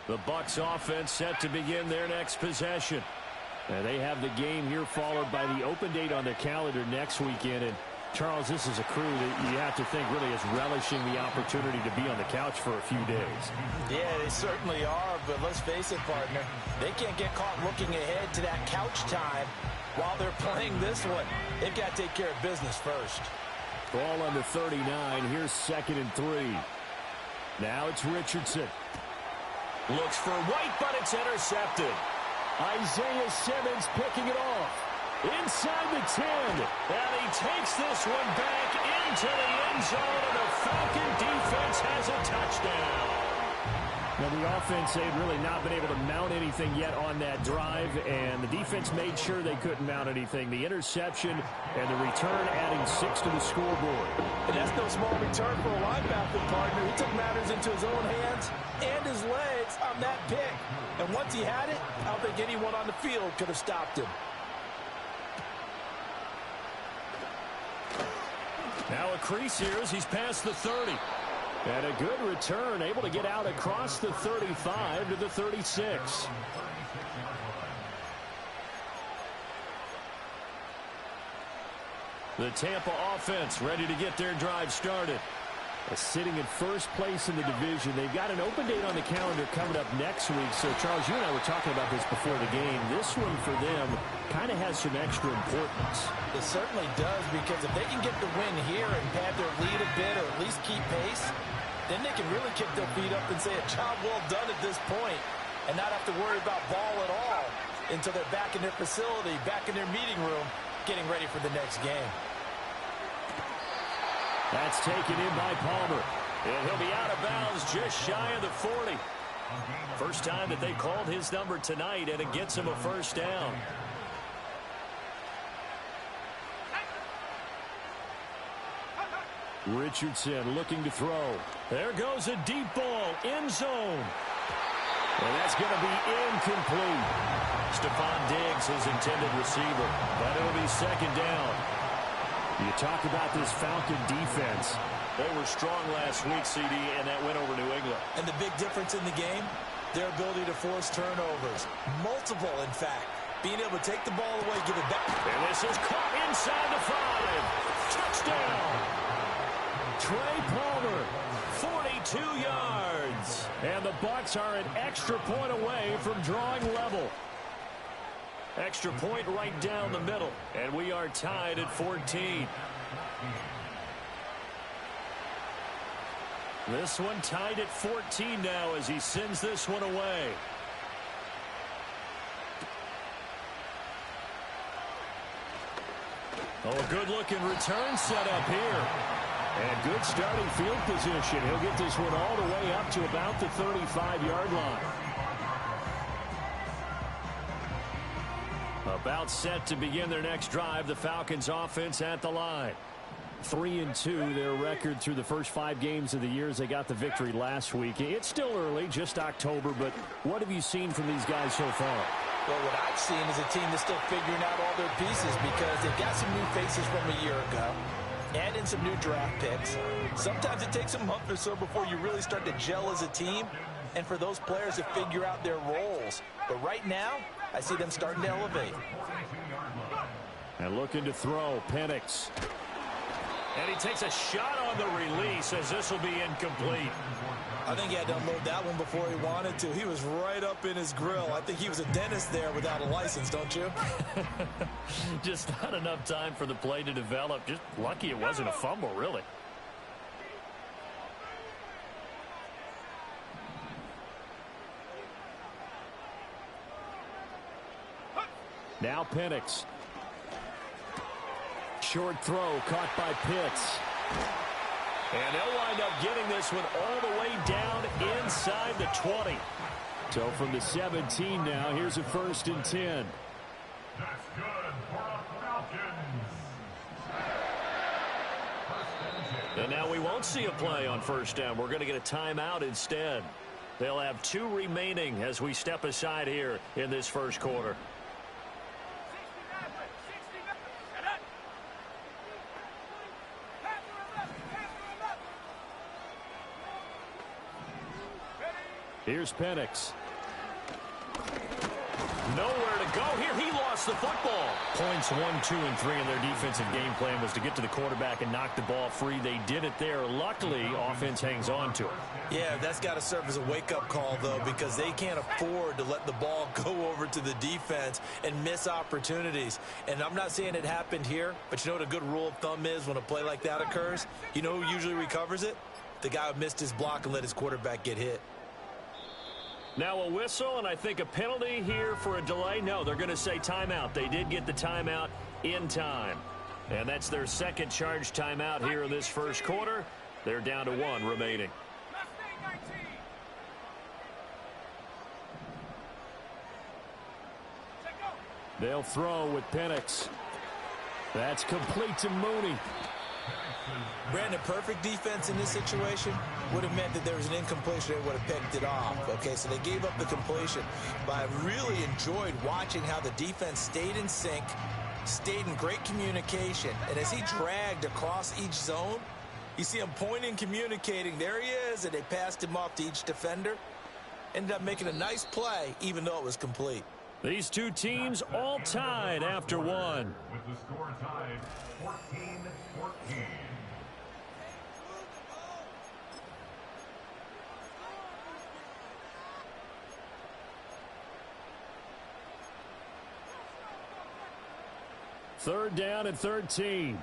The Bucs offense set to begin their next possession. And they have the game here followed by the open date on their calendar next weekend. And Charles, this is a crew that you have to think really is relishing the opportunity to be on the couch for a few days. Yeah, they certainly are, but let's face it, partner. They can't get caught looking ahead to that couch time while they're playing this one. They've got to take care of business first. Ball on the 39. Here's 2nd and 3. Now it's Richardson. Looks for White, but it's intercepted. Isaiah Simmons picking it off. Inside the 10. And he takes this one back into the end zone, and the Falcon defense has a touchdown. Now, the offense, they've really not been able to mount anything yet on that drive, and the defense made sure they couldn't mount anything. The interception and the return adding 6 to the scoreboard. And that's no small return for a linebacker, partner. He took matters into his own hands and his legs on that pick. And once he had it, I don't think anyone on the field could have stopped him. Now a crease here as he's past the 30. And a good return, able to get out across the 35 to the 36. The Tampa offense ready to get their drive started. Sitting in first place in the division. They've got an open date on the calendar coming up next week. So, Charles, you and I were talking about this before the game. This one for them kind of has some extra importance. It certainly does, because if they can get the win here and pad their lead a bit or at least keep pace, then they can really kick their feet up and say a job well done at this point and not have to worry about ball at all until they're back in their facility, back in their meeting room, getting ready for the next game. That's taken in by Palmer. And he'll be out of bounds just shy of the 40. First time that they called his number tonight, and it gets him a first down. Richardson looking to throw. There goes a deep ball, end zone. And that's going to be incomplete. Stephon Diggs, his intended receiver. But it'll be 2nd down. You talk about this Falcon defense. They were strong last week, CD, and that went over New England. And the big difference in the game, their ability to force turnovers. Multiple, in fact. Being able to take the ball away, give it back. And this is caught inside the 5. Touchdown. Trey Palmer, 42 yards. And the Bucs are an extra point away from drawing level. Extra point right down the middle. And we are tied at 14. This one tied at 14 now as he sends this one away. Oh, a good-looking return set up here. And good starting field position. He'll get this one all the way up to about the 35-yard line. About set to begin their next drive. The Falcons offense at the line. 3-2, their record through the first 5 games of the year as they got the victory last week. It's still early, just October, but what have you seen from these guys so far? Well, what I've seen is a team that's still figuring out all their pieces because they've got some new faces from a year ago. Add in some new draft picks. Sometimes it takes a month or so before you really start to gel as a team and for those players to figure out their roles. But right now, I see them starting to elevate. And looking to throw, Penix. And he takes a shot on the release as this will be incomplete. I think he had to unload that one before he wanted to. He was right up in his grill. I think he was a dentist there without a license, don't you? Just not enough time for the play to develop. Just lucky it wasn't a fumble, really. Now Penix. Short throw caught by Pitts. And they'll wind up getting this one all the way down inside the 20. So from the 17 now, here's a 1st and 10. That's good for the Falcons. And now we won't see a play on 1st down. We're going to get a timeout instead. They'll have 2 remaining as we step aside here in this first quarter. Here's Penix. Nowhere to go here. He lost the football. Points 1, 2, and 3 in their defensive game plan was to get to the quarterback and knock the ball free. They did it there. Luckily, offense hangs on to it. Yeah, that's got to serve as a wake-up call, though, because they can't afford to let the ball go over to the defense and miss opportunities. And I'm not saying it happened here, but you know what a good rule of thumb is when a play like that occurs? You know who usually recovers it? The guy who missed his block and let his quarterback get hit. Now a whistle, and I think a penalty here for a delay. No, they're going to say timeout. They did get the timeout in time. And that's their second charge timeout here in this first quarter. They're down to 1 remaining. They'll throw with Penix. That's complete to Mooney. Brandon, perfect defense in this situation would have meant that there was an incompletion. They would have picked it off. Okay, so they gave up the completion. But I really enjoyed watching how the defense stayed in sync, stayed in great communication. And as he dragged across each zone, you see him pointing, communicating. There he is, and they passed him off to each defender. Ended up making a nice play, even though it was complete. These two teams all tied after 1. With the score tied, 14-14. Third down and 13.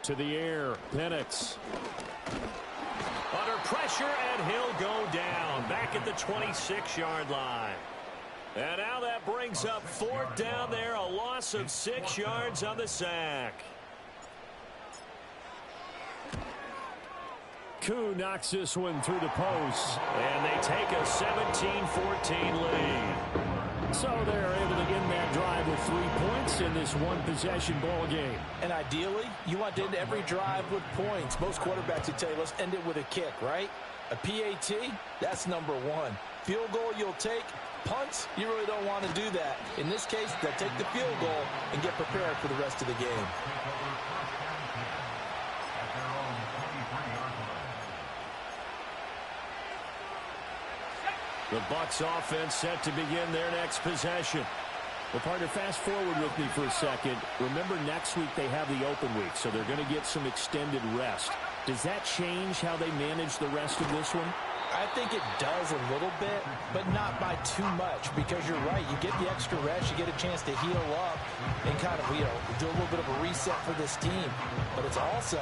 To the air, Penix. Under pressure, and he'll go down. Back at the 26-yard line. And now that brings up 4th down there. A loss of 6 yards on the sack. Koo knocks this one through the post. And they take a 17-14 lead. So they're able to end that drive with 3 points in this one-possession ball game. And ideally, you want to end every drive with points. Most quarterbacks would tell you, let's end it with a kick, right? A PAT, that's number 1. Field goal you'll take. Punts, you really don't want to do that. In this case, they'll take the field goal and get prepared for the rest of the game. The Bucs offense set to begin their next possession. Well, partner, fast forward with me for a second. Remember, next week they have the open week, so they're going to get some extended rest. Does that change how they manage the rest of this one? I think it does a little bit, but not by too much, because you're right. You get the extra rest, you get a chance to heal up and kind of, do a little bit of a reset for this team. But it's also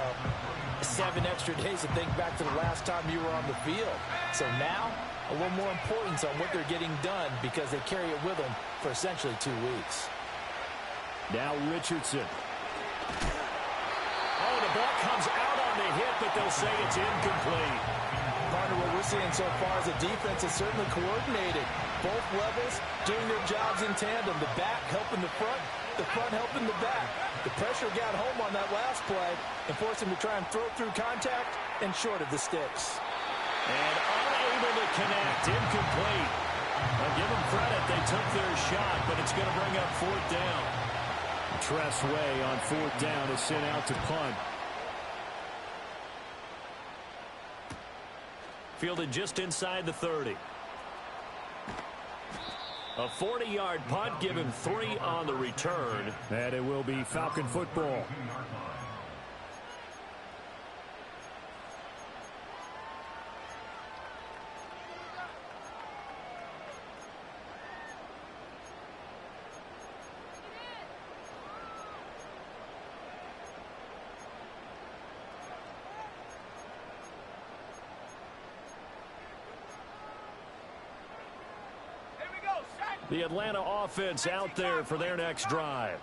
7 extra days to think back to the last time you were on the field. So now, a little more importance on what they're getting done because they carry it with them for essentially 2 weeks. Now Richardson. Oh, the ball comes out on the hit, but they'll say it's incomplete. Partner, what we're seeing so far is the defense is certainly coordinated. Both levels doing their jobs in tandem. The back helping the front helping the back. The pressure got home on that last play and forced him to try and throw through contact and short of the sticks. And unable to connect, incomplete. I'll give them credit, they took their shot, but it's going to bring up 4th down. Tress Way on 4th down is sent out to punt. Fielded just inside the 30. A 40-yard punt, give him 3 on the return. And it will be Falcon football. The Atlanta offense out there for their next drive.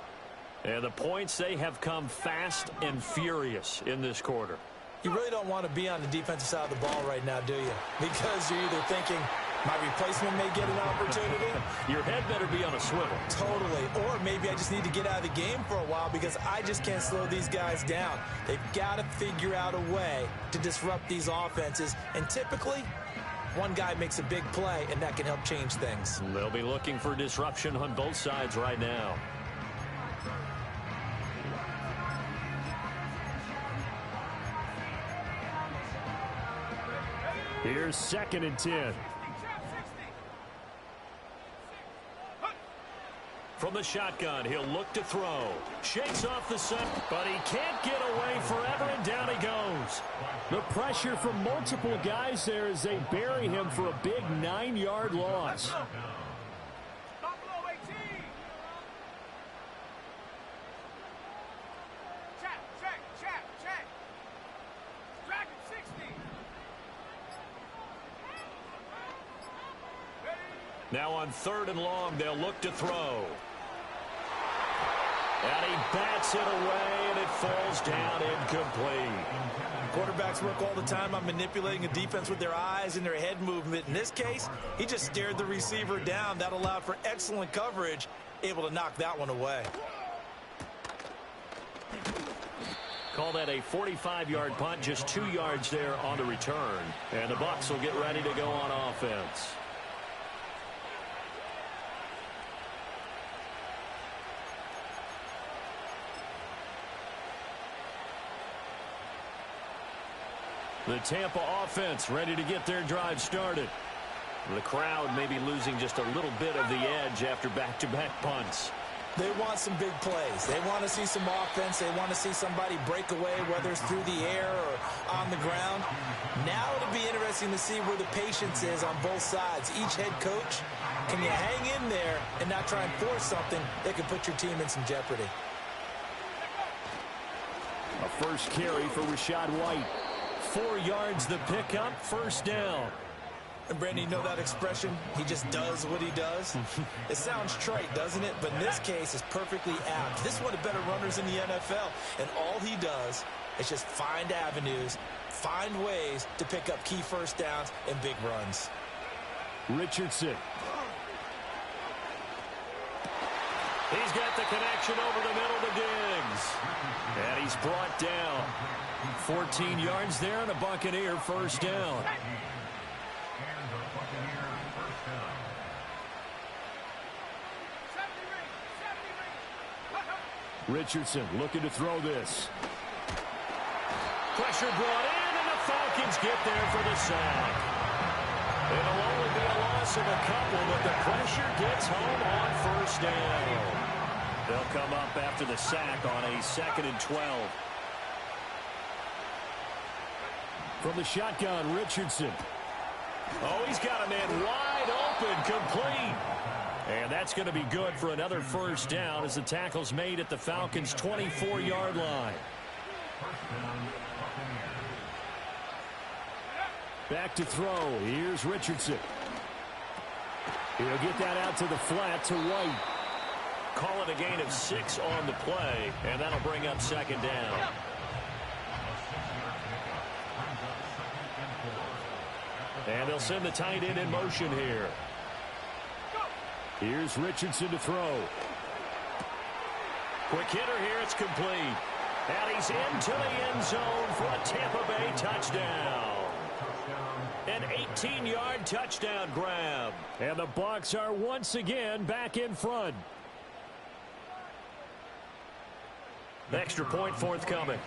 And the points, they have come fast and furious in this quarter. You really don't want to be on the defensive side of the ball right now, do you? Because you're either thinking, my replacement may get an opportunity. Your head better be on a swivel. Totally. Or maybe I just need to get out of the game for a while because I just can't slow these guys down. They've got to figure out a way to disrupt these offenses. And typically, one guy makes a big play, and that can help change things. They'll be looking for disruption on both sides right now. Here's 2nd and 10. From the shotgun, he'll look to throw. Shakes off the set, but he can't get away forever, and down he goes. The pressure from multiple guys there as they bury him for a big 9-yard loss. Now on 3rd and long, they'll look to throw. And he bats it away, and it falls down incomplete. Quarterbacks work all the time on manipulating a defense with their eyes and their head movement. In this case, he just stared the receiver down. That allowed for excellent coverage, able to knock that one away. Call that a 45-yard punt, just 2 yards there on the return. And the Bucs will get ready to go on offense. The Tampa offense ready to get their drive started. The crowd may be losing just a little bit of the edge after back-to-back punts. They want some big plays. They want to see some offense. They want to see somebody break away, whether it's through the air or on the ground. Now it'll be interesting to see where the patience is on both sides. Each head coach, can you hang in there and not try and force something that could put your team in some jeopardy? A first carry for Rachaad White. 4 yards the pickup, 1st down. And Brandon, you know that expression? He just does what he does. It sounds trite, doesn't it? But in this case, it's perfectly apt. This is one of the better runners in the NFL. And all he does is just find avenues, find ways to pick up key first downs and big runs. Richardson. He's got the connection over the middle to Diggs. And he's brought down. 14 yards there and a Buccaneer 1st down. Richardson looking to throw this. Pressure brought in, and the Falcons get there for the sack. It'll only be a loss of a couple, but the pressure gets home on 1st down. They'll come up after the sack on a 2nd and 12. From the shotgun, Richardson. Oh, he's got a man wide open, complete. And that's going to be good for another 1st down as the tackle's made at the Falcons' 24-yard line. Back to throw. Here's Richardson. He'll get that out to the flat to White. Call it a gain of 6 on the play, and that'll bring up 2nd down. And they'll send the tight end in motion here. Here's Richardson to throw. Quick hitter here, it's complete. And he's into the end zone for a Tampa Bay touchdown. An 18-yard touchdown grab. And the Bucs are once again back in front. Extra point forthcoming.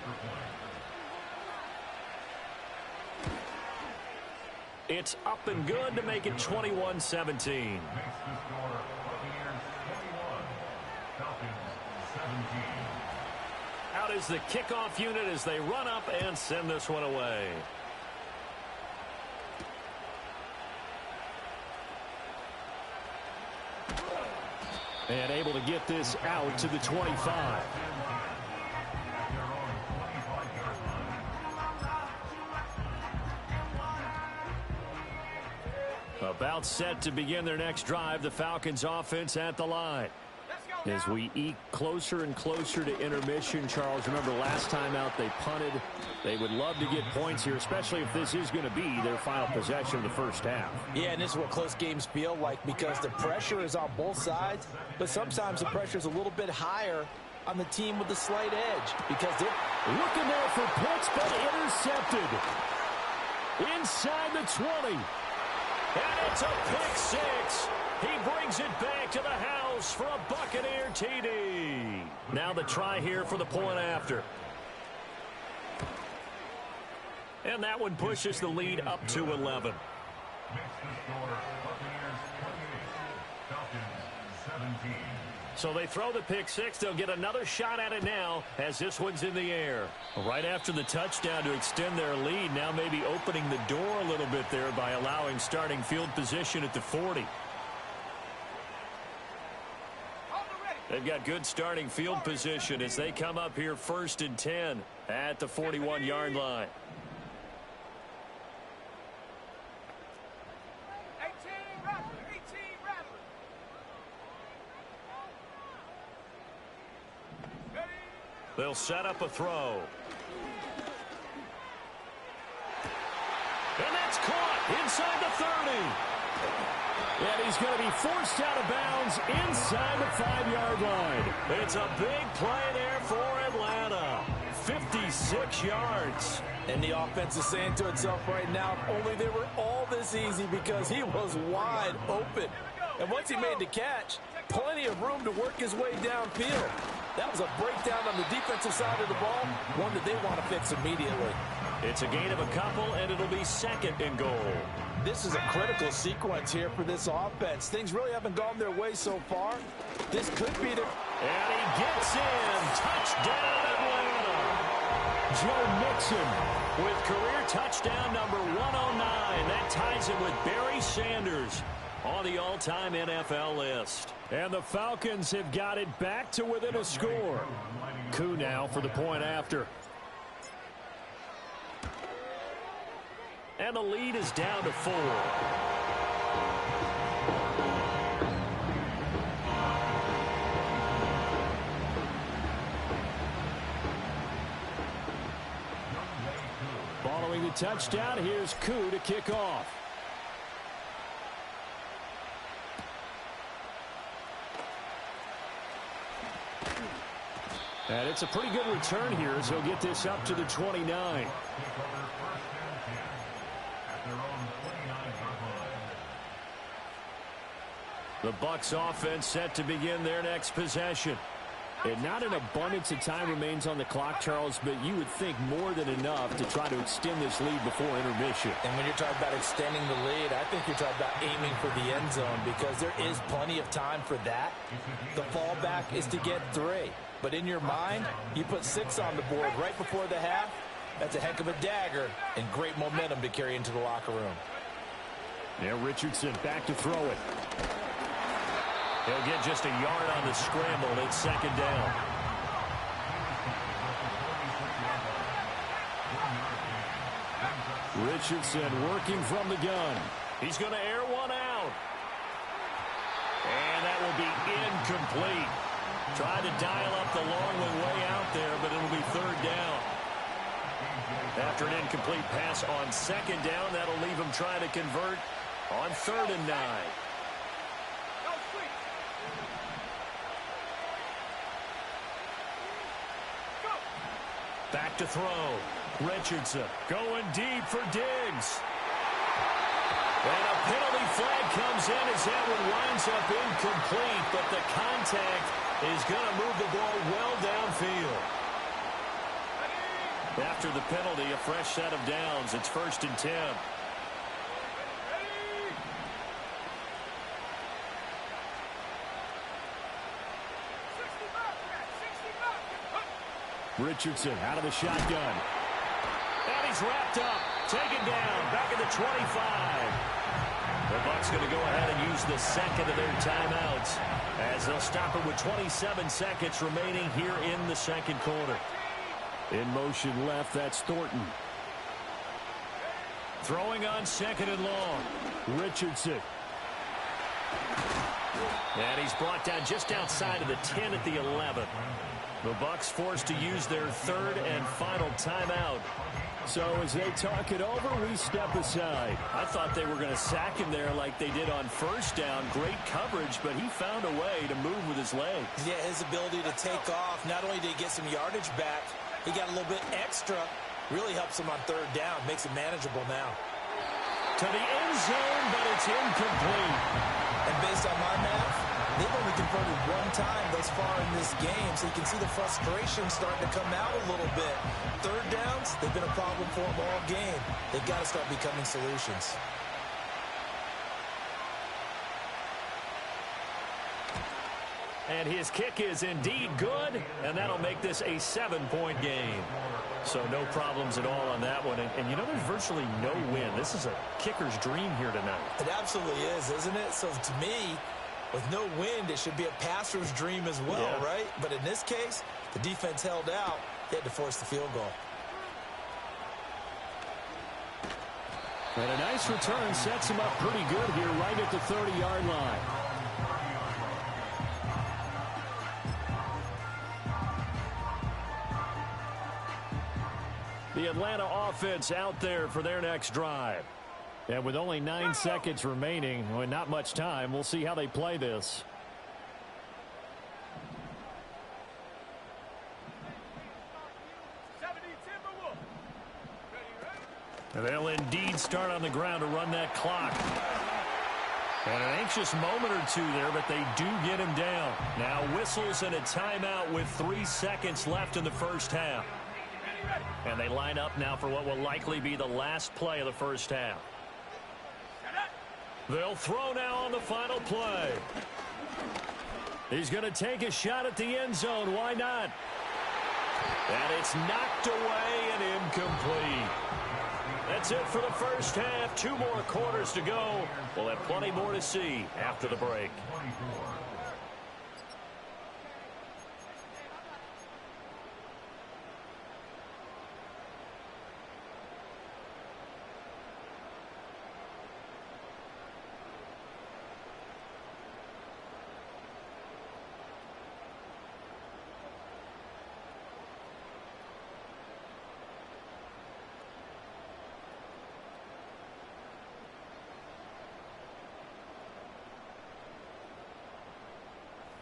It's up and good to make it 21-17. Out is the kickoff unit as they run up and send this one away. And able to get this out to the 25. About set to begin their next drive, the Falcons offense at the line. As we eke closer and closer to intermission, Charles, remember last time out they punted. They would love to get points here, especially if this is going to be their final possession of the 1st half. Yeah, and this is what close games feel like because the pressure is on both sides, but sometimes the pressure is a little bit higher on the team with the slight edge because they're looking there for Pitts, but intercepted. Inside the 20. And it's a pick 6. He brings it back to the house for a Buccaneer TD. Now the try here for the point after. And that one pushes the lead up to 11. Makes the score Buccaneers 28, Falcons 17. So they throw the pick six. They'll get another shot at it now as this one's in the air. Right after the touchdown to extend their lead, now maybe opening the door a little bit there by allowing starting field position at the 40. They've got good starting field position as they come up here 1st and 10 at the 41-yard line. They'll set up a throw. And that's caught inside the 30. And he's going to be forced out of bounds inside the 5-yard line. It's a big play there for Atlanta. 56 yards. And the offense is saying to itself right now, if only they were all this easy, because he was wide open. And once he made the catch, plenty of room to work his way downfield. That was a breakdown on the defensive side of the ball, one that they want to fix immediately. It's a gain of a couple, and it'll be 2nd and goal. This is a critical sequence here for this offense. Things really haven't gone their way so far. This could be the... And he gets in. Touchdown, Atlanta. Joe Mixon with career touchdown number 109. That ties him with Barry Sanders on the all-time NFL list. And the Falcons have got it back to within a score. Koo now for the point after. And the lead is down to 4. Following the touchdown, here's Koo to kick off. And it's a pretty good return here as he'll get this up to the 29. The Bucs offense set to begin their next possession. And not an abundance of time remains on the clock, Charles, but you would think more than enough to try to extend this lead before intermission. And when you're talking about extending the lead, I think you're talking about aiming for the end zone, because there is plenty of time for that. The fallback is to get 3. But in your mind, you put 6 on the board right before the half. That's a heck of a dagger and great momentum to carry into the locker room. Now Richardson back to throw it. He'll get just a yard on the scramble. It's 2nd down. Richardson working from the gun. He's going to air one out. And that will be incomplete. Tried to dial up the long one way out there, but it'll be 3rd down. After an incomplete pass on 2nd down, that'll leave him trying to convert on 3rd and 9. Back to throw. Richardson going deep for Diggs. And a penalty flag comes in as that one winds up incomplete, but the contact is going to move the ball well downfield. After the penalty, a fresh set of downs. It's 1st and 10. Richardson out of the shotgun. And he's wrapped up. Taken down. Back at the 25. The Bucs going to go ahead and use the 2nd of their timeouts as they'll stop it with 27 seconds remaining here in the 2nd quarter. In motion left, that's Thornton. Throwing on 2nd and long. Richardson. And he's brought down just outside of the 10 at the 11. The Bucs forced to use their 3rd and final timeout. So as they talk it over, we step aside. I thought they were going to sack him there like they did on 1st down. Great coverage, but he found a way to move with his legs. Yeah, his ability to take off. Not only did he get some yardage back, he got a little bit extra. Really helps him on 3rd down. Makes it manageable now. To the end zone, but it's incomplete. And based on my math, They've only converted one time thus far in this game, so you can see the frustration starting to come out a little bit. Third downs, they've been a problem for them all game. They've got to start becoming solutions. And his kick is indeed good, and that'll make this a 7-point game. So no problems at all on that one. And you know, there's virtually no win. This is a kicker's dream here tonight. It absolutely is, isn't it? So to me, with no wind, it should be a passer's dream as well, right? But in this case, the defense held out. They had to force the field goal. And a nice return sets him up pretty good here right at the 30-yard line. The Atlanta offense out there for their next drive. And with only 9 seconds remaining, well, not much time, we'll see how they play this. And they'll indeed start on the ground to run that clock. And an anxious moment or two there, but they do get him down. Now whistles and a timeout with 3 seconds left in the first half. And they line up now for what will likely be the last play of the first half. They'll throw now on the final play. He's going to take a shot at the end zone. Why not? And it's knocked away and incomplete. That's it for the first half. 2 more quarters to go. We'll have plenty more to see after the break.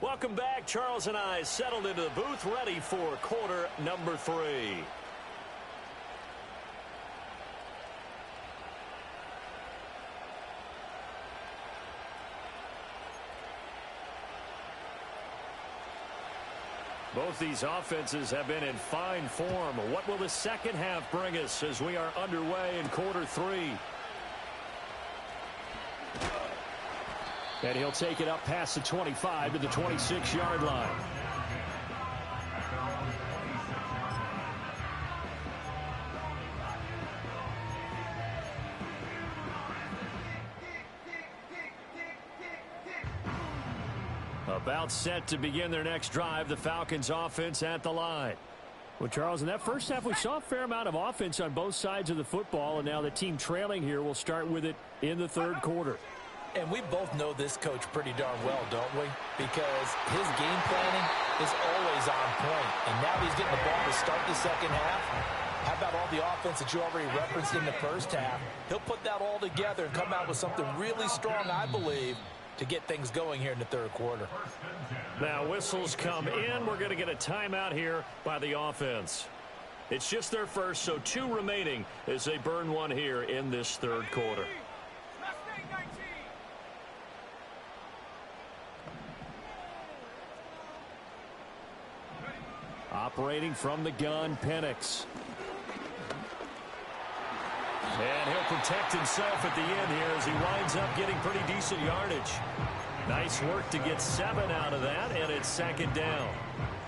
Welcome back. Charles and I settled into the booth, ready for quarter number 3. Both these offenses have been in fine form. What will the second half bring us as we are underway in quarter 3? And he'll take it up past the 25 to the 26-yard line. About set to begin their next drive, the Falcons offense at the line. Well, Charles, in that first half, we saw a fair amount of offense on both sides of the football, and now the team trailing here will start with it in the third quarter. And we both know this coach pretty darn well, don't we? Because his game planning is always on point. And now he's getting the ball to start the second half. How about all the offense that you already referenced in the first half? He'll put that all together and come out with something really strong, I believe, to get things going here in the third quarter. Now whistles come in. We're going to get a timeout here by the offense. It's just their first, so 2 remaining as they burn one here in this third quarter. Operating from the gun, Penix. And he'll protect himself at the end here as he winds up getting pretty decent yardage. Nice work to get 7 out of that, and it's second down.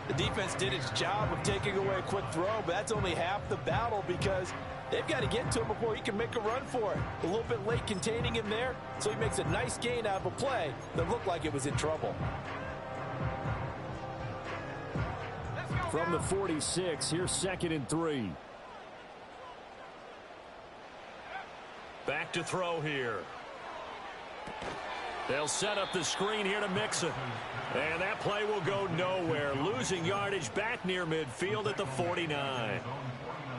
The defense did its job of taking away a quick throw, but that's only half the battle because they've got to get to him before he can make a run for it. A little bit late containing him there, so he makes a nice gain out of a play that looked like it was in trouble. From the 46, here's 2nd and 3. Back to throw here. They'll set up the screen here to Mixon. And that play will go nowhere. Losing yardage back near midfield at the 49.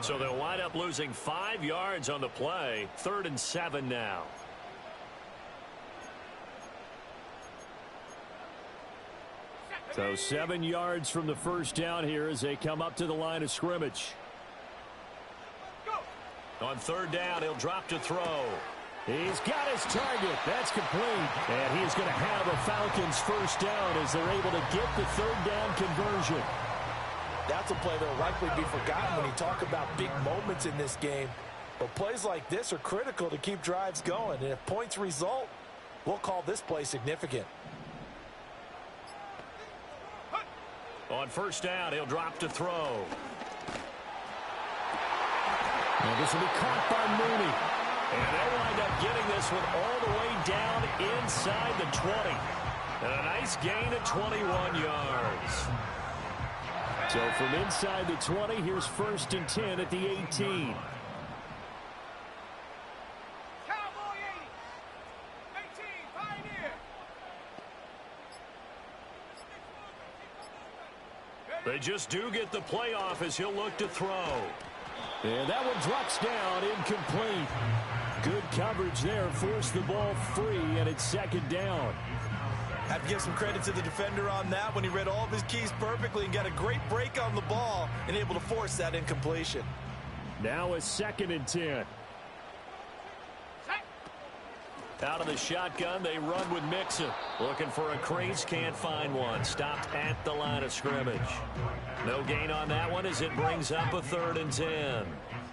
So they'll wind up losing 5 yards on the play. 3rd and 7 now. So 7 yards from the first down here as they come up to the line of scrimmage. On 3rd down, he'll drop to throw. He's got his target. That's complete. And he is going to have a Falcons first down as they're able to get the third down conversion. That's a play that will likely be forgotten when you talk about big moments in this game. But plays like this are critical to keep drives going. And if points result, we'll call this play significant. On first down, he'll drop to throw. And this will be caught by Mooney. And they'll wind up getting this one all the way down inside the 20. And a nice gain of 21 yards. So from inside the 20, here's 1st and 10 at the 18. They just do get the playoff as he'll look to throw. And that one drops down, incomplete. Good coverage there, forced the ball free, and it's 2nd down. Have to give some credit to the defender on that when he read all of his keys perfectly and got a great break on the ball and able to force that incompletion. Now a 2nd and 10. Out of the shotgun, they run with Mixon. Looking for a crease, can't find one. Stopped at the line of scrimmage. No gain on that one as it brings up a 3rd and 10.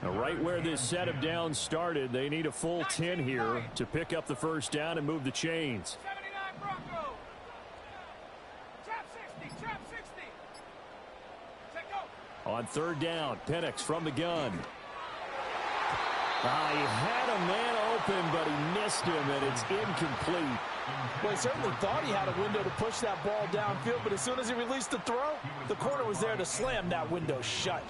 Now, right where this set of downs started, they need a full 10 here to pick up the first down and move the chains. On 3rd down, Penix from the gun. He had a man open, but he missed him, and it's incomplete. Well, he certainly thought he had a window to push that ball downfield, but as soon as he released the throw, the corner was there to slam that window shut.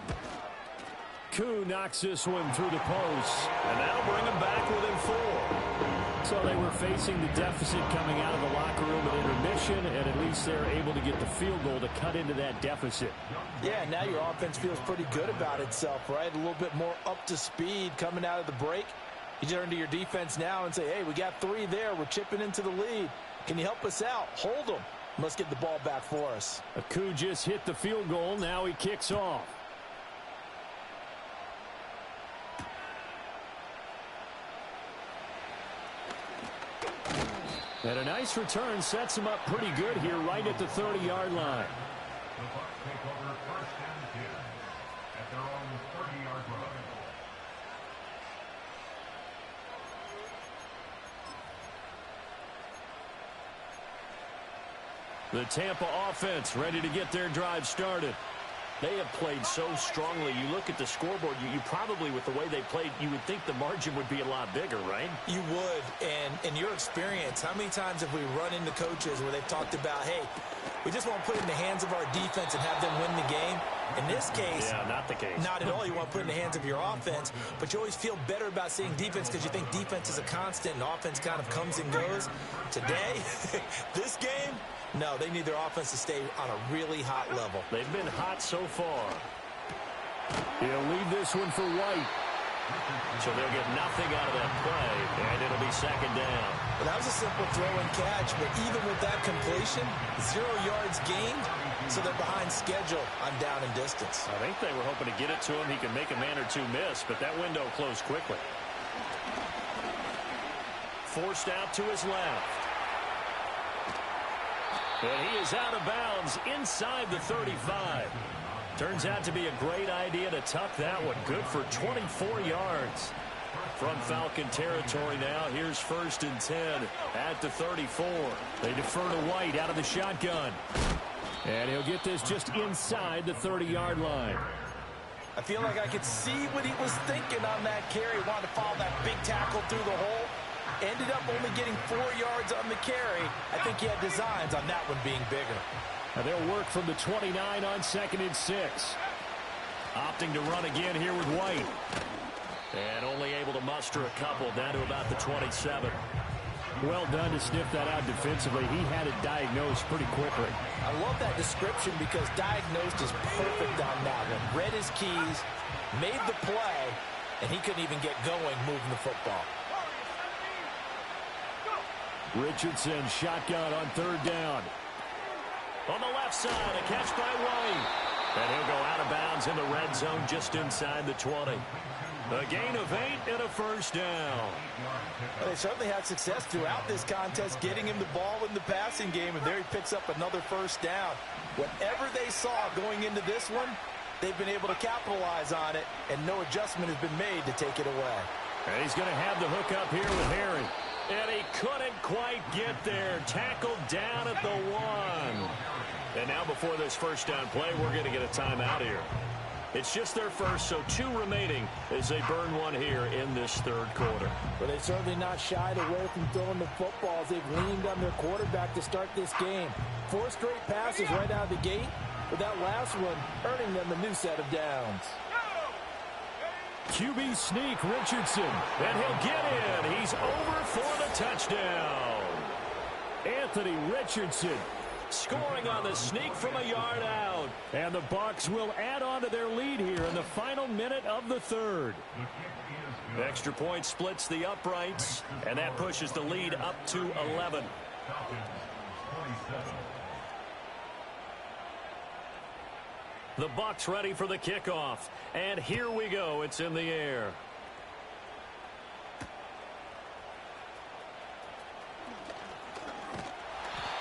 Koo knocks this one through the post, and that'll bring him back within 4. So they were facing the deficit coming out of the locker room at intermission, and at least they're able to get the field goal to cut into that deficit. Yeah, now your offense feels pretty good about itself, right? A little bit more up to speed coming out of the break. You turn to your defense now and say, hey, we got 3 there. We're chipping into the lead. Can you help us out? Hold them. Let's get the ball back for us. Koo just hit the field goal. Now he kicks off. And a nice return sets him up pretty good here right at the 30-yard line. The Bucs take over 1st and 10 at their own 30-yard line. The Tampa offense ready to get their drive started. They have played so strongly. You look at the scoreboard, you probably, with the way they played, you would think the margin would be a lot bigger, right? You would. And in your experience, how many times have we run into coaches where they've talked about, hey, we just want to put it in the hands of our defense and have them win the game? In this case, yeah, not the case. Not at all. You want to put it in the hands of your offense, but you always feel better about seeing defense because you think defense is a constant and offense kind of comes and goes. Today, this game, no, they need their offense to stay on a really hot level. They've been hot so far. He'll leave this one for White. So they'll get nothing out of that play, and it'll be 2nd down. Well, that was a simple throw and catch, but even with that completion, 0 yards gained, so they're behind schedule on down and distance. I think they were hoping to get it to him. He can make a man or two miss, but that window closed quickly. Forced out to his left. And he is out of bounds inside the 35. Turns out to be a great idea to tuck that one. Good for 24 yards. From Falcon territory now, here's 1st and 10 at the 34. They defer to White out of the shotgun. And he'll get this just inside the 30-yard line. I feel like I could see what he was thinking on that carry. Wanted to follow that big tackle through the hole. Ended up only getting 4 yards on the carry. I think he had designs on that one being bigger. Now they'll work from the 29 on 2nd and 6. Opting to run again here with White. And only able to muster a couple down to about the 27. Well done to sniff that out defensively. He had it diagnosed pretty quickly. I love that description because diagnosed is perfect on that one. Read his keys, made the play, and he couldn't even get going moving the football. Richardson shotgun on 3rd down. On the left side, a catch by White. And he'll go out of bounds in the red zone just inside the 20. A gain of 8 and a first down. Well, they certainly had success throughout this contest getting him the ball in the passing game, and there he picks up another first down. Whatever they saw going into this one, they've been able to capitalize on it, and no adjustment has been made to take it away. And he's going to have the hook up here with Harry. And he couldn't quite get there. Tackled down at the 1. And now before this first down play, we're going to get a timeout here. It's just their first, so 2 remaining as they burn one here in this third quarter. But they've certainly not shied away from throwing the footballs. They've leaned on their quarterback to start this game. 4 straight passes right out of the gate, with that last one earning them a new set of downs. QB sneak, Richardson, and he'll get in. He's over for the touchdown. Anthony Richardson scoring on the sneak from a yard out. And the Bucs will add on to their lead here in the final minute of the third. Extra point splits the uprights, and that pushes the lead up to 11. The Bucs ready for the kickoff. And here we go. It's in the air.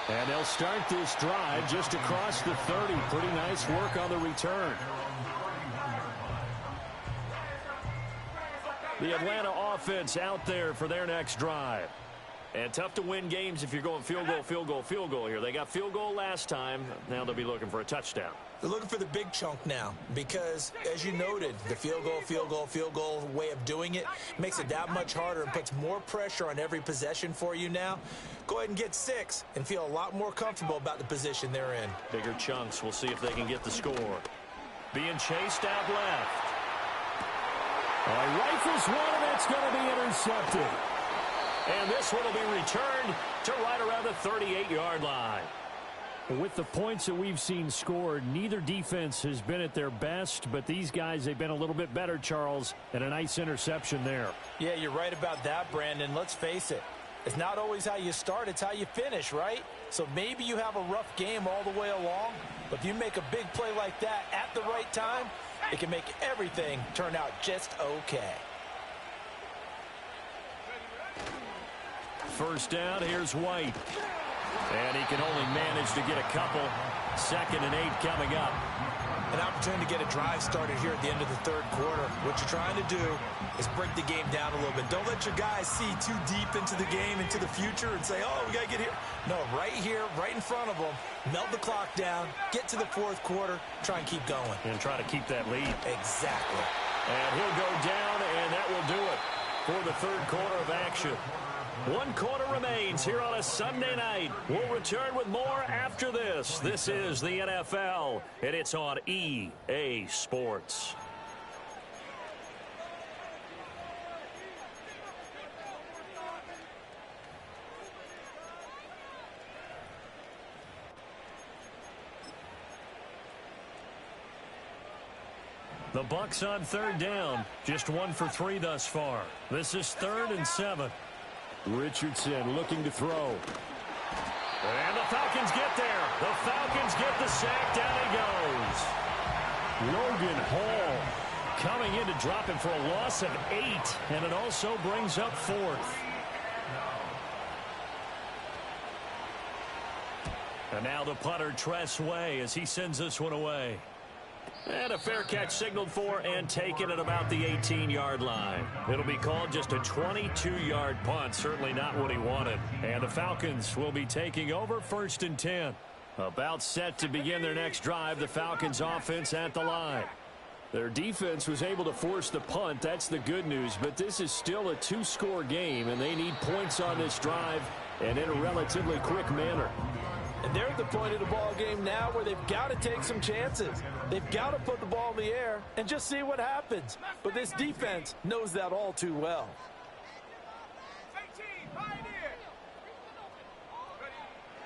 And they'll start this drive just across the 30. Pretty nice work on the return. The Atlanta offense out there for their next drive. And tough to win games if you're going field goal, field goal, field goal here. They got field goal last time. Now they'll be looking for a touchdown. They're looking for the big chunk now because, as you noted, the field goal, field goal, field goal way of doing it makes it that much harder and puts more pressure on every possession for you now. Go ahead and get 6 and feel a lot more comfortable about the position they're in. Bigger chunks. We'll see if they can get the score. Being chased out left. Rifles one, and that's going to be intercepted. And this one will be returned to right around the 38-yard line. With the points that we've seen scored, neither defense has been at their best, but these guys, they've been a little bit better, Charles, and a nice interception there. Yeah, you're right about that, Brandon. Let's face it. It's not always how you start, it's how you finish, right? So maybe you have a rough game all the way along, but if you make a big play like that at the right time, it can make everything turn out just okay. First down, here's White. And he can only manage to get a couple. 2nd and 8 coming up. An opportunity to get a drive started here at the end of the third quarter. What you're trying to do is break the game down a little bit. Don't let your guys see too deep into the game, into the future, and say, oh, we got to get here. No, right here, right in front of them, melt the clock down, get to the fourth quarter, try and keep going. And try to keep that lead. Exactly. And he'll go down, and that will do it for the third quarter of action. 1 quarter remains here on a Sunday night. We'll return with more after this. This is the NFL, and it's on EA Sports. The Bucs on third down. Just 1 for 3 thus far. This is 3rd and 7. Richardson looking to throw. And the Falcons get there. The Falcons get the sack. Down he goes. Logan Hall coming in to drop him for a loss of 8. And it also brings up 4th. And now the punter, Tress Way, as he sends this one away. And a fair catch signaled for and taken at about the 18-yard line. It'll be called just a 22-yard punt. Certainly not what he wanted. And the Falcons will be taking over 1st and 10. About set to begin their next drive. The Falcons offense at the line. Their defense was able to force the punt. That's the good news. But this is still a 2-score game, and they need points on this drive and in a relatively quick manner. And they're at the point of the ball game now where they've got to take some chances. They've got to put the ball in the air and just see what happens. But this defense knows that all too well.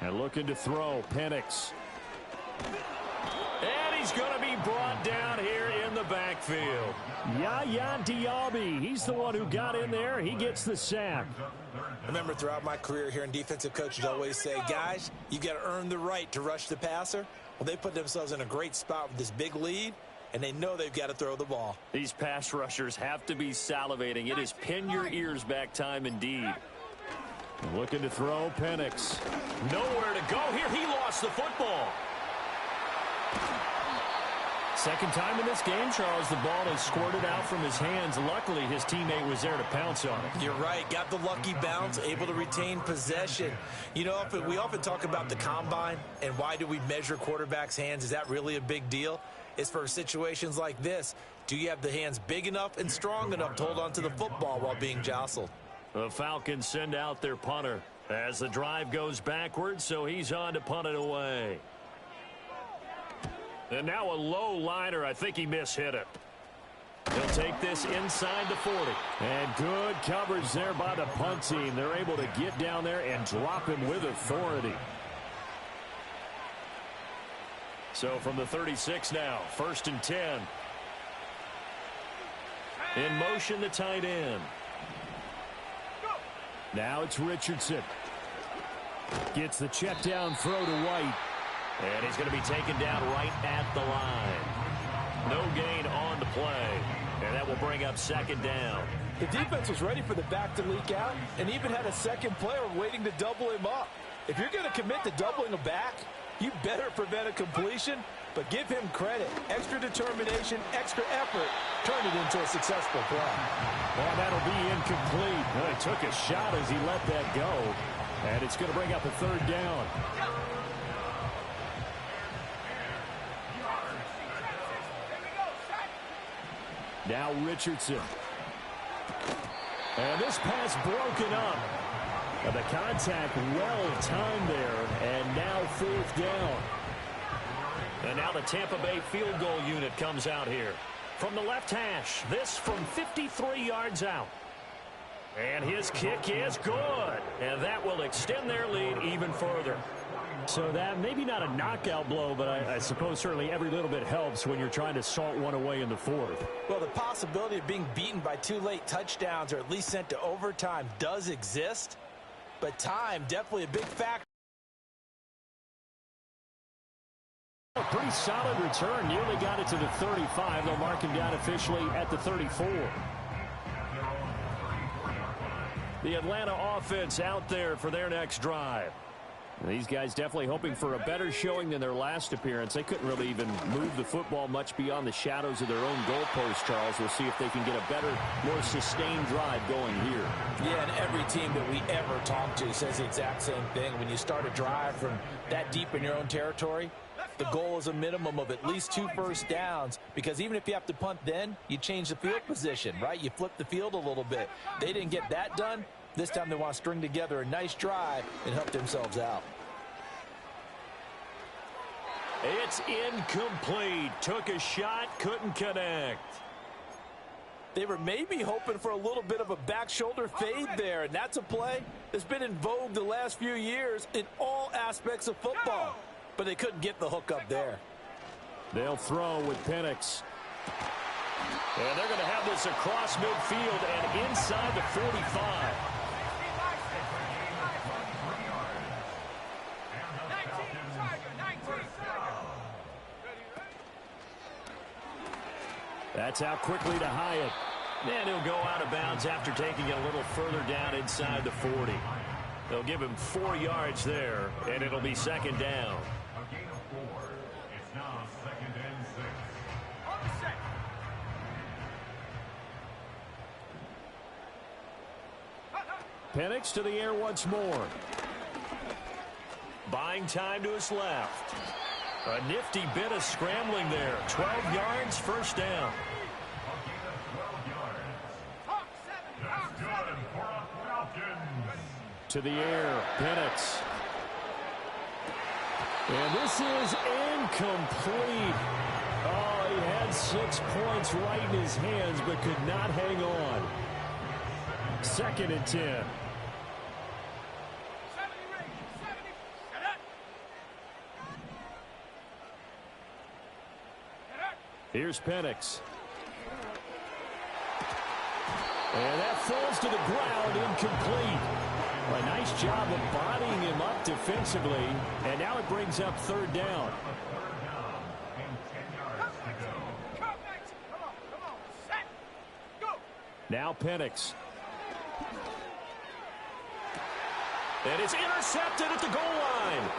And looking to throw, Penix. And he's going to be brought down here in the backfield. Yaya Diaby, he's the one who got in there. He gets the sack. Remember, throughout my career here in defensive coaches always say, guys, you got to earn the right to rush the passer. Well, they put themselves in a great spot with this big lead, and they know they've got to throw the ball. These pass rushers have to be salivating. It is pin your ears back time indeed. Looking to throw, Penix. Nowhere to go here. He lost the football. Second time in this game, Charles, the ball has squirted out from his hands. Luckily, his teammate was there to pounce on it. You're right. Got the lucky bounce, able to retain possession. You know, we often talk about the combine and why do we measure quarterbacks' hands. Is that really a big deal? It's for situations like this. Do you have the hands big enough and strong enough to hold on to the football while being jostled? The Falcons send out their punter as the drive goes backwards, so he's on to punt it away. And now a low liner. I think he mishit it. He'll take this inside the 40. And good coverage there by the punt team. They're able to get down there and drop him with authority. So from the 36 now, 1st and 10. In motion, the tight end. Now it's Richardson. Gets the check down throw to White. And he's going to be taken down right at the line. No gain on the play. And that will bring up 2nd down. The defense was ready for the back to leak out and even had a second player waiting to double him up. If you're going to commit to doubling a back, you better prevent a completion, but give him credit. Extra determination, extra effort, turn it into a successful play. Well, that'll be incomplete. Well, he took a shot as he let that go. And it's going to bring up a 3rd down. Now Richardson. And this pass broken up. And the contact well timed there. And now 4th down. And now the Tampa Bay field goal unit comes out here. From the left hash. This from 53 yards out. And his kick is good. And that will extend their lead even further. So that maybe not a knockout blow, but I suppose certainly every little bit helps when you're trying to salt one away in the 4th. Well, the possibility of being beaten by 2 late touchdowns or at least sent to overtime does exist, but time definitely a big factor. A pretty solid return. Nearly got it to the 35. They'll mark him down officially at the 34. The Atlanta offense out there for their next drive. These guys definitely hoping for a better showing than their last appearance. They couldn't really even move the football much beyond the shadows of their own goalpost, Charles. We'll see if they can get a better, more sustained drive going here. Yeah, and every team that we ever talk to says the exact same thing. When you start a drive from that deep in your own territory, the goal is a minimum of at least 2 first downs, because even if you have to punt then, you change the field position, right? You flip the field a little bit. They didn't get that done. This time they want to string together a nice drive and help themselves out. It's incomplete. Took a shot, couldn't connect. They were maybe hoping for a little bit of a back shoulder fade there, and that's a play that's been in vogue the last few years in all aspects of football. But they couldn't get the hook up there. They'll throw with Penix. And they're going to have this across midfield and inside the 45. That's out quickly to Hyatt. And he'll go out of bounds after taking it a little further down inside the 40. They'll give him 4 yards there, and it'll be 2nd down. A gain of 4. It's now 2nd and 6. Penix to the air once more. Buying time to his left. A nifty bit of scrambling there. 12 yards, 1st down. That's good for a Falcons. To the air, Penix. And this is incomplete. Oh, he had 6 points right in his hands, but could not hang on. 2nd and 10. Here's Penix. And that falls to the ground, incomplete. A nice job of bodying him up defensively. And now it brings up 3rd down. And 10 yards to go. Now Penix. And it's intercepted at the goal line.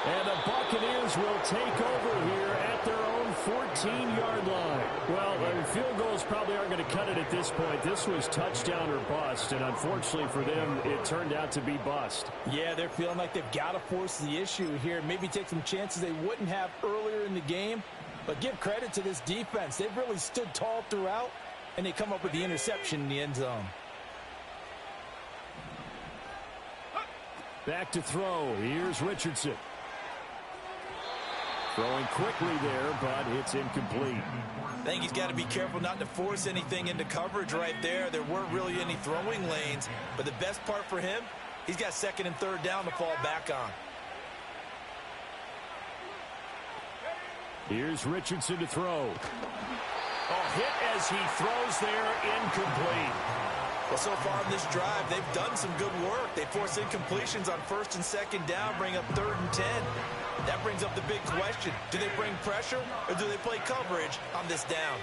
And the Buccaneers will take over here at their own 14-yard line. Well, field goals probably aren't going to cut it at this point. This was touchdown or bust, and unfortunately for them, it turned out to be bust. Yeah, they're feeling like they've got to force the issue here. Maybe take some chances they wouldn't have earlier in the game. But give credit to this defense. They've really stood tall throughout, and they come up with the interception in the end zone. Back to throw. Here's Richardson. Throwing quickly there, but it's incomplete. I think he's got to be careful not to force anything into coverage right there. There weren't really any throwing lanes, but the best part for him, he's got second and third down to fall back on. Here's Richardson to throw. Hit as he throws there, incomplete. Well, so far in this drive, they've done some good work. They force incompletions on first and second down, bring up 3rd and 10. That brings up the big question. Do they bring pressure or do they play coverage on this down?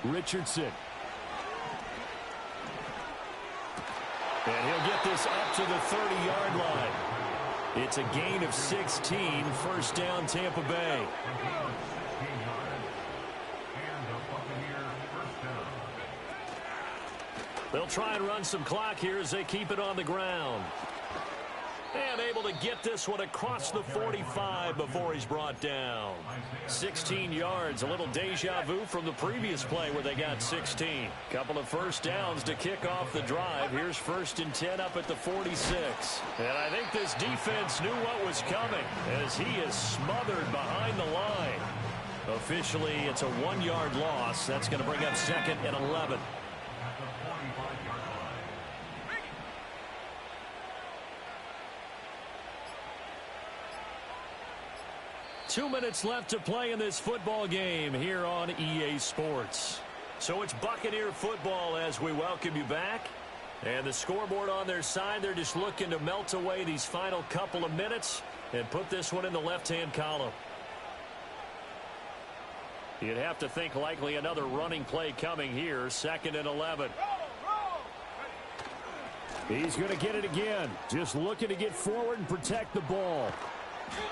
Richardson. And he'll get this up to the 30-yard line. It's a gain of 16, first down Tampa Bay. They'll try and run some clock here as they keep it on the ground. And able to get this one across the 45 before he's brought down. 16 yards, a little deja vu from the previous play where they got 16. Couple of first downs to kick off the drive. Here's 1st and 10 up at the 46. And I think this defense knew what was coming as he is smothered behind the line. Officially, it's a 1-yard loss. That's going to bring up 2nd and 11. 2 minutes left to play in this football game here on EA Sports. So it's Buccaneer football as we welcome you back. And the scoreboard on their side, they're just looking to melt away these final couple of minutes and put this one in the left-hand column. You'd have to think likely another running play coming here, 2nd and 11. He's going to get it again. Just looking to get forward and protect the ball.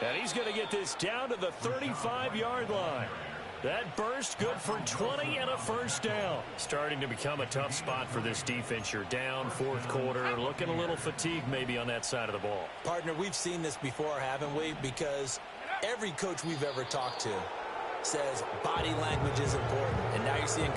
And he's going to get this down to the 35-yard line. That burst good for 20 and a first down. Starting to become a tough spot for this defense. You're down 4th quarter, looking a little fatigued maybe on that side of the ball. Partner, we've seen this before, haven't we? Because every coach we've ever talked to says body language is important. And now you're seeing